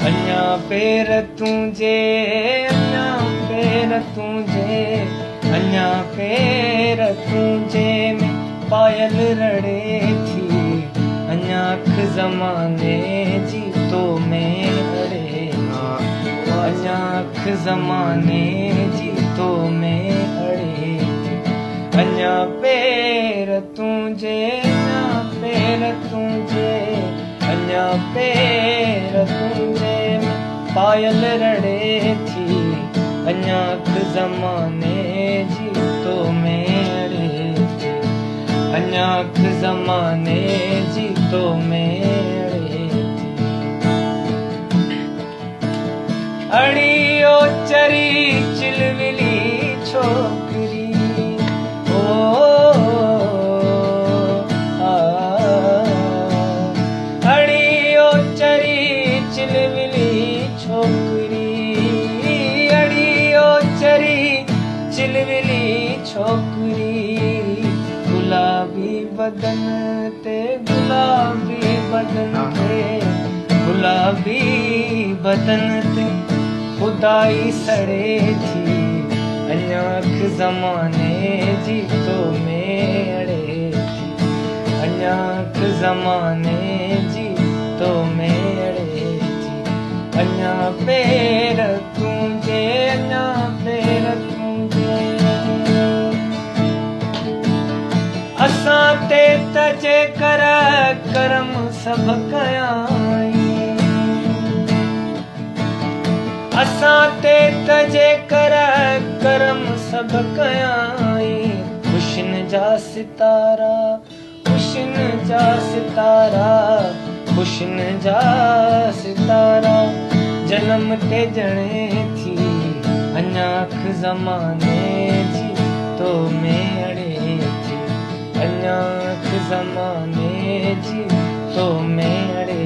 अञा पैर तुझे, अञा पैर तुझे, अञा पैर तुझे में पायल रड़े थी। अञा अख ज़माने जी तो में अड़े, अञा अख ज़माने जी तो में अड़े। अञा पैर तुझे, अञा पैर तुझे, अञा पैर तुझे में पायल रड़े थी। अञा अख ज़माने जी तो में अड़े थी। अञा अख ज़माने जी तो में अड़े थी। अड़ी ओ चरी चिलविली छोकरी, चिलविली छोकरी, अड़ियो चरी चिलविली छोकरी। गुलाबी बदन ते, गुलाबी बदन ते, गुलाबी बदन ते खुदाई सड़े थी। अञा अख ज़माने जी तो में अड़े थी। अञा अख ज़माने जी तो में अड़े थी। अञा पैर तुझे, अञा पैर तुझे। असां ते तजे कर करम सब कयाई। असां ते तजे कर करम सब कयाई। खुशन जा सितारा, खुशन जा सितारा, खुशन जा सितारा जन्म ते जणे थी। अञा अख ज़माने जी तो में अड़े थी। अञा अख ज़माने जी तो में अड़े